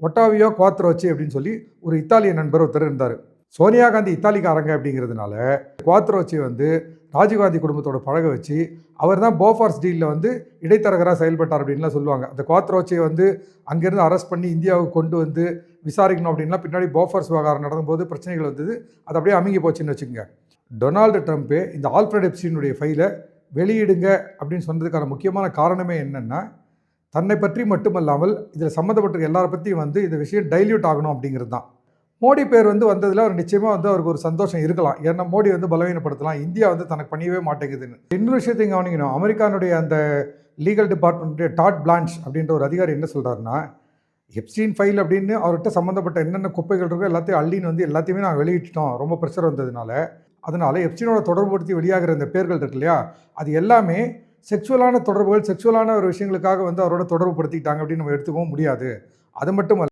ஒட்டாவியோ Quattrocchi அப்படின்னு சொல்லி ஒரு இத்தாலிய நண்பர் ஒருத்தர் இருந்தார். சோனியா காந்தி இத்தாலிக்காரங்க அப்படிங்கிறதுனால குவாத்ரோச்சி வந்து ராஜீவ்காந்தி குடும்பத்தோட பழக வச்சு அவர் தான் போஃபார்ஸ் டீலில் வந்து இடைத்தரகராக செயல்பட்டார் அப்படின்லாம் சொல்லுவாங்க. அந்த குவாத்ரோச்சியை வந்து அங்கேருந்து அரெஸ்ட் பண்ணி இந்தியாவுக்கு கொண்டு வந்து விசாரிக்கணும் அப்படின்லாம் பின்னாடி போஃபார்ஸ் விவகாரம் நடக்கும்போது பிரச்சனைகள் வந்தது. அது அப்படியே அமுங்கி போச்சுன்னு வச்சுக்கோங்க. டொனால்டு ட்ரம்ப்பே இந்த ஆல்ஃப்ரெட் எப்ஸ்டீனுடைய ஃபைலை வெளியிடுங்க அப்படின்னு சொன்னதுக்கான முக்கியமான காரணமே என்னென்னா, தன்னை பற்றி மட்டுமல்லாமல் இதில் சம்மந்தப்பட்ட எல்லாரை பற்றியும் வந்து இந்த விஷயம் டைல்யூட் ஆகணும் அப்படிங்கிறது தான். மோடி பேர் வந்து வந்ததில் அவர் நிச்சயமாக வந்து அவருக்கு ஒரு சந்தோஷம் இருக்கலாம். ஏன்னா மோடி வந்து பலவீனப்படுத்தலாம், இந்தியா வந்து தனக்கு பண்ணியவே மாட்டேங்குதுன்னு. இன்னொரு விஷயத்தையும் கவனிக்கணும். அமெரிக்கானுடைய அந்த லீகல் டிபார்ட்மெண்ட்டுடைய டாட் பிளான்ச் அப்படின்ற ஒரு அதிகாரி என்ன சொல்கிறாருன்னா, எப்ஸ்டீன் ஃபைல் அப்படின்னு அவர்கிட்ட சம்மந்தப்பட்ட என்னென்ன குப்பைகள் இருக்கோ எல்லாத்தையும் அள்ளின்னு வந்து எல்லாத்தையுமே நாங்கள் வெளியிட்டோம், ரொம்ப ப்ரெஷர் வந்ததுனால. அதனால் எப்ஸ்டீனோட தொடர்புபடுத்தி வெளியாகிற இந்த பேர்கள் இருக்கு இல்லையா, அது எல்லாமே செக்ஷுவலான தொடர்புகள், செக்ஷுவலான ஒரு விஷயங்களுக்காக வந்து அவரோட தொடர்பு படுத்திக்கிட்டாங்க அப்படின்னு நம்ம எடுத்துக்கவும் முடியாது. அது மட்டும்